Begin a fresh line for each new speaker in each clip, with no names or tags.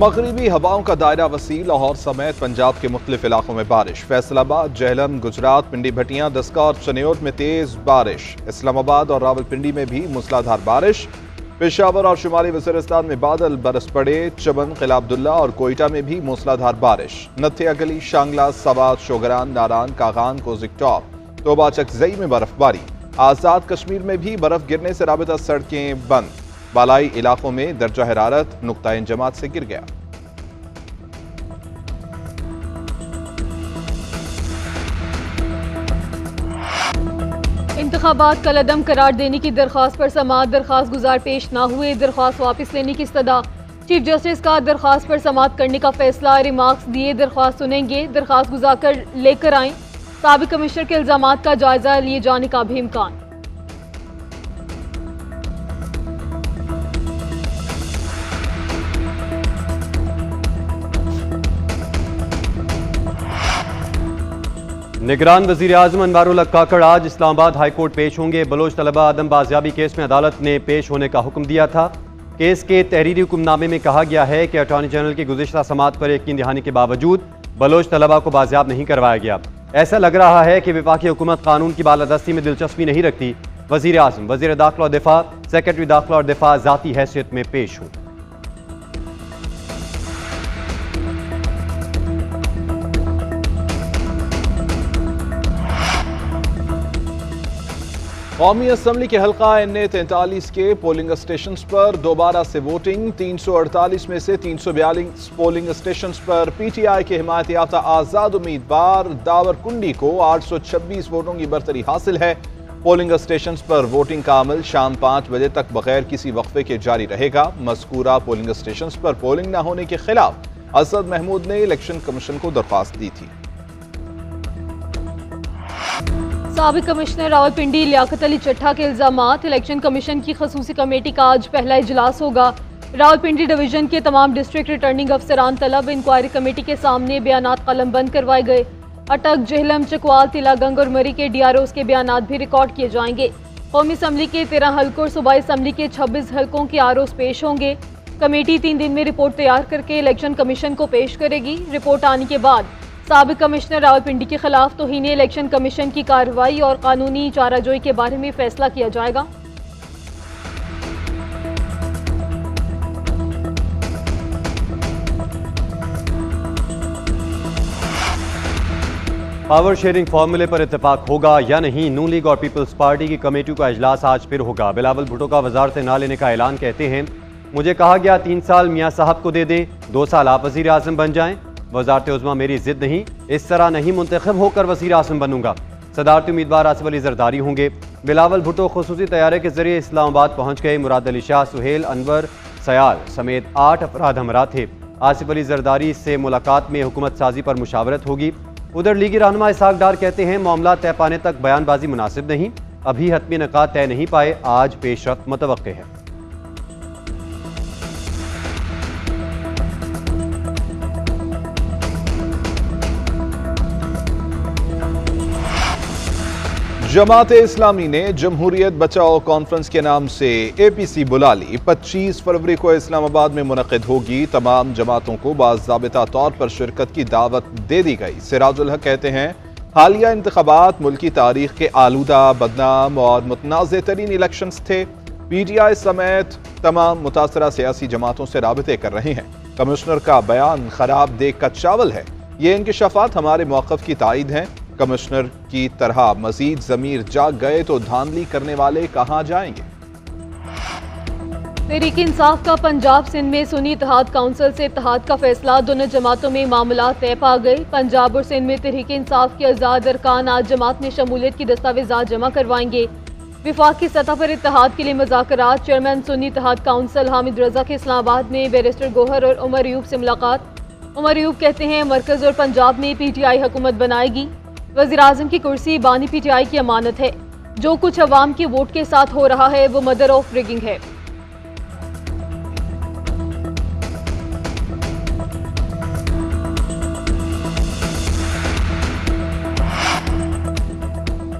मगरिबी हवाओं का दायरा वसी, लाहौर समेत पंजाब के मुख्तलिफ इलाकों में बारिश। फैसलाबाद, जेहलम, गुजरात, पिंडी भटियां, दस्का और चनियोट में तेज बारिश। इस्लामाबाद और रावलपिंडी में भी मूसलाधार बारिश। पेशावर और शुमाली वज़ीरिस्तान में बादल बरस पड़े। चमन, किला अब्दुल्ला और कोयटा में भी मूसलाधार बारिश। नत्थे अगली, शांगला, सवात, शोगरान, नारान, कागान, कोजिक टॉप, तोबा चकजई में बर्फबारी। आज़ाद कश्मीर में भी बर्फ गिरने से राबिता सड़कें बंद। बालाई इलाकों में दर्जा हरारत नुक्ता इंजमात से गिर गया।
इंतखाबात कलअदम करार देने की दरख्वास्त पर समाअत दरख्वास्त गुजार पेश न हुए। दरख्वास्त वापस लेने की इस्तदा। चीफ जस्टिस का दरख्वास्त पर समाअत करने का फैसला। रिमार्क्स दिए, दरख्वास्त सुनेंगे। दरख्वास्त गुजार कर लेकर आएं। साबिक कमिश्नर के इल्जामात का जायजा लिए जाने का भी इम्कान।
निगरान वजीर आजम अनवारुल हक काकड़ आज इस्लामाबाद हाई कोर्ट पेश होंगे। बलोच तलबा आदम बाजियाबी केस में अदालत ने पेश होने का हुक्म दिया था। केस के तहरीरी हुक्मनामे में कहा गया है कि अटॉर्नी जनरल की गुज़िश्ता समाअत पर यकीन दहानी के बावजूद बलोच तलबा को बाजियाब नहीं करवाया गया। ऐसा लग रहा है कि वफाकी हुकूमत कानून की बालादस्ती में दिलचस्पी नहीं रखती। वजीर आजम, वजीर दाखिला और दिफा, सेक्रेटरी दाखिला और दिफा ज़ाती हैसियत में पेश हों।
कौमी असम्बली के हल्का NA 43 के पोलिंग स्टेशन पर दोबारा से वोटिंग। 348 में से 342 पोलिंग स्टेशन पर PTI के हिमायत याफ्ता आजाद उम्मीदवार दावरकुंडी को 826 वोटों की बरतरी हासिल है। पोलिंग स्टेशन पर वोटिंग का अमल शाम 5 बजे तक बगैर किसी वक्फे के जारी रहेगा। मज़कूरा पोलिंग स्टेशन पर पोलिंग न होने के खिलाफ असद महमूद ने इलेक्शन कमीशन को दरख्वास्त दी थी।
साबिक कमिश्नर रावलपिंडी लियाकत अली चट्ठा के इल्जामात। इलेक्शन कमीशन की खसूसी कमेटी का आज पहला इजलास होगा। रावलपिंडी डिवीजन के तमाम डिस्ट्रिक्ट रिटर्निंग अफसरान तलब इंक्वायरी कमेटी के सामने बयानात कलमबंद करवाए गए। अटक, जेहलम, चकवाल, तिलागंग और मरी के DROs के बयानात भी रिकॉर्ड किए जाएंगे। कौमी असम्बली के 13 हल्कों और सूबाई असम्बली के 26 हल्कों के ROs पेश होंगे। कमेटी 3 दिन में रिपोर्ट तैयार करके इलेक्शन कमीशन को पेश करेगी। रिपोर्ट आने के बाद साबिक कमिश्नर रावलपिंडी के खिलाफ तौहीन इलेक्शन कमीशन की कार्रवाई और कानूनी चाराजोई के बारे में फैसला किया जाएगा।
पावर शेयरिंग फार्मूले पर इत्तेफाक होगा या नहीं। नून लीग और पीपल्स पार्टी की कमेटियों का इजलास आज फिर होगा। बिलावल भुट्टो का वजारत ना लेने का ऐलान। कहते हैं, मुझे कहा गया 3 साल मियाँ साहब को दे दें, 2 साल आप वजीर आजम बन जाएं। वजारत उज़्मा मेरी जिद नहीं, इस तरह नहीं मुंतखब होकर वज़ीर आज़म बनूंगा। सदारती उम्मीदवार आसिफ अली जरदारी होंगे। बिलावल भुट्टो खुसूसी तैयारे के जरिए इस्लामाबाद पहुँच गए। मुराद अली शाह, सुहेल, अनवर, सयाल समेत 8 अफराद हमरा थे। आसिफ अली जरदारी से मुलाकात में हुकूमत साजी पर मुशावरत होगी। उधर लीगी रहनुमा इसहाक डार कहते हैं, मामला तय पाने तक बयानबाजी मुनासिब नहीं, अभी हतमी निकात तय नहीं पाए, आज पेशरफ्त मुतवक्के है।
जमात इस्लामी ने जमहूरियत बचाओ कॉन्फ्रेंस के नाम से APC बुला ली। 25 फरवरी को इस्लामाबाद में मुनक़िद होगी। तमाम जमातों को बाज़ाबिता तौर पर शिरकत की दावत दे दी गई। सिराजुल हक कहते हैं, हालिया इंतखाबात मुल्की तारीख के आलूदा, बदनाम और मुतनाज़ तरीन इलेक्शंस थे। PTI समेत तमाम मुतासरा सियासी जमातों से राबिते कर रहे हैं। कमिश्नर का बयान खराब देख का चावल है। ये इंकशाफात हमारे मौक़िफ़ की तायद हैं। कमिश्नर की तरह मजीद ज़मीर जाग गए तो धांधली करने वाले कहां जाएंगे।
तहरीक इंसाफ का पंजाब सिंध में सुन्नी इत्तेहाद काउंसिल से इत्तेहाद का फैसला। दोनों जमातों में मामला तय पा गए। पंजाब और सिंध में तहरीक इंसाफ के आज़ाद अरकान आज जमात में शमूलियत की दस्तावेजात जमा करवाएंगे। विफाक की सतह पर इत्तेहाद के लिए मुज़ाकरात। चेयरमैन सुन्नी इत्तेहाद काउंसिल हामिद रजा के इस्लामाबाद में बैरिस्टर गोहर और उमर अयूब से मुलाकात। उमर अयूब कहते हैं, मरकज़ और पंजाब में PTI हुकूमत बनाएगी। वज़ीर आज़म की कुर्सी बानी PTI की अमानत है। जो कुछ अवाम के वोट के साथ हो रहा है वो मदर ऑफ रिगिंग है।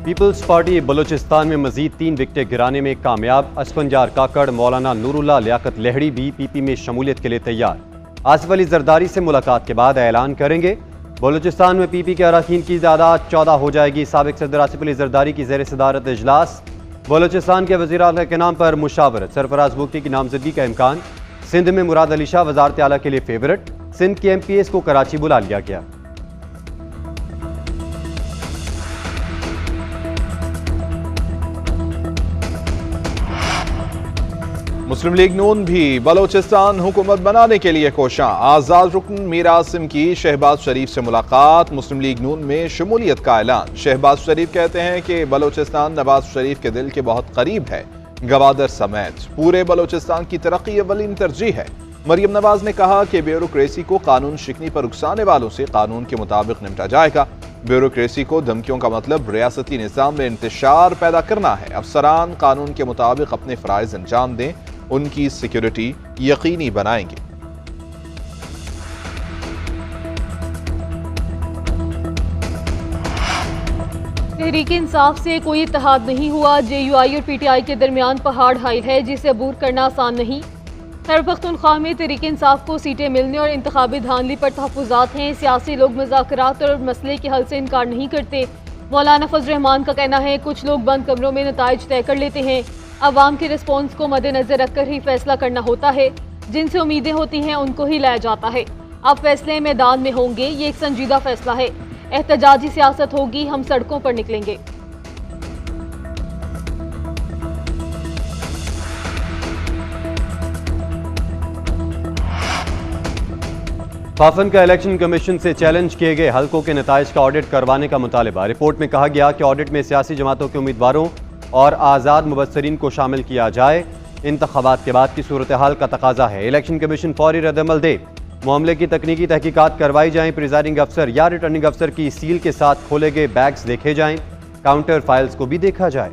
पीपल्स पार्टी बलूचिस्तान में मजीद 3 विकेटें गिराने में कामयाब। असफंजार काकड़, मौलाना नूरुल्लाह लियाकत लहड़ी भी PP में शमूलियत के लिए तैयार। आसिफ अली जरदारी से मुलाकात के बाद ऐलान करेंगे। बलूचिस्तान में पीपी के अरकान की तादाद 14 हो जाएगी। साबिक सदर आसिफ अली जरदारी की ज़ेर सदारत इजलास। बलूचिस्तान के वज़ीर आला के नाम पर मुशावरत। सरफराज भुट्टी की नामजदगी का इम्कान। सिंध में मुराद अली शाह वज़ारत आला के लिए फेवरेट। सिंध के MPs को कराची बुला लिया गया।
मुस्लिम लीग नून भी बलोचिस्तान हुकूमत बनाने के लिए कोशां। आजाद रुकन मीर आसिम की शहबाज शरीफ से मुलाकात। मुस्लिम लीग नून में शमूलियत का ऐलान। शहबाज शरीफ कहते हैं कि बलोचिस्तान नवाज शरीफ के दिल के बहुत करीब है। गवादर समेत पूरे बलोचिस्तान की तरक्की अव्वलीन तरजीह है। मरियम नवाज ने कहा कि ब्यूरोक्रेसी को कानून शिकनी पर उकसाने वालों से कानून के मुताबिक निपटा जाएगा। ब्यूरोक्रेसी को धमकियों का मतलब रियासती निज़ाम में इंतशार पैदा करना है। अफसरान कानून के मुताबिक अपने फ़राइज़ अंजाम दें, उनकी सिक्योरिटी यकीनी बनाएंगे।
तहरीक इंसाफ से कोई इत्तेहाद नहीं हुआ। JUI और PTI के दरमियान पहाड़ हाइल है जिसे अबूर करना आसान नहीं। खैबर पख्तूनख्वा में तहरीक इंसाफ को सीटें मिलने और इंतखाबी धांधली पर तहफ़्फ़ुज़ात हैं। सियासी लोग मुज़ाकरात और मसले के हल से इनकार नहीं करते। मौलाना फजल रहमान का कहना है कुछ लोग बंद कमरों में नताइज तय कर लेते हैं। अवाम के रिस्पॉन्स को मद्देनजर रखकर ही फैसला करना होता है। जिनसे उम्मीदें होती हैं उनको ही लाया जाता है। अब फैसले मैदान में होंगे। ये एक संजीदा फैसला है। एहतजाजी सियासत होगी। हम सड़कों पर निकलेंगे।
फाफन का इलेक्शन कमीशन से चैलेंज किए गए हलकों के नताइज का ऑडिट करवाने का मुतालिबा। रिपोर्ट में कहा गया कि ऑडिट में सियासी जमातों के उम्मीदवारों और आज़ाद मुबस्सरीन को शामिल किया जाए। इंतखाबात के बाद की सूरत हाल का तकाजा है। इलेक्शन कमीशन फौरी रद्दअमल दे। मामले की तकनीकी तहकीकात करवाई जाएं। प्रिजाइडिंग अफसर या रिटर्निंग अफसर की सील के साथ खोले गए बैग्स देखे जाएं। काउंटर फाइल्स को भी देखा जाए।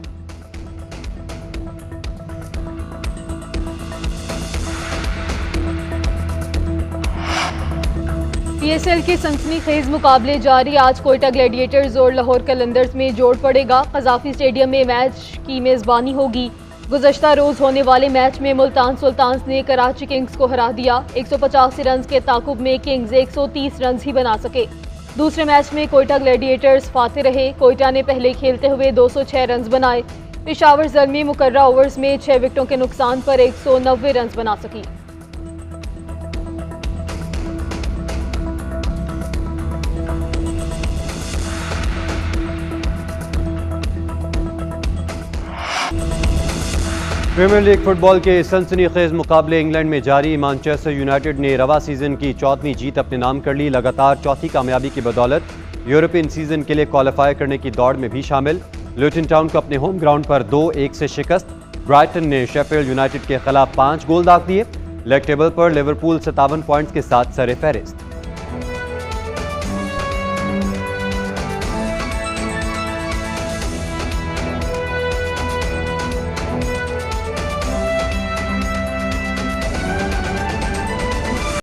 PSL के सनसनीखेज मुकाबले जारी। आज कोयटा ग्लैडिएटर्स और लाहौर कलंदर्स में जोड़ पड़ेगा। कज़ाफी स्टेडियम में मैच की मेज़बानी होगी। गुज़श्ता रोज होने वाले मैच में मुल्तान सुल्तान्स ने कराची किंग्स को हरा दिया। 185 रन के ताकुब में किंग्स 130 रन ही बना सके। दूसरे मैच में कोयटा ग्लैडिएटर्स फाते रहे। कोयटा ने पहले खेलते हुए 206 रन बनाए। पेशावर ज़ल्मी मुकर्रा ओवर्स में 6 विकेटों के नुकसान पर 190 रन बना सकी।
प्रीमियर लीग फुटबॉल के सनसनीखेज मुकाबले इंग्लैंड में जारी। मैनचेस्टर यूनाइटेड ने रवा सीजन की 4वीं जीत अपने नाम कर ली। लगातार चौथी कामयाबी की बदौलत यूरोपियन सीजन के लिए क्वालिफाई करने की दौड़ में भी शामिल। लुटन टाउन को अपने होम ग्राउंड पर 2-1 से शिकस्त। ब्राइटन ने शेफील्ड यूनाइटेड के खिलाफ 5 गोल दाग दिए। लेग टेबल पर लिवरपूल 57 पॉइंट्स के साथ सरे फहरिस्त।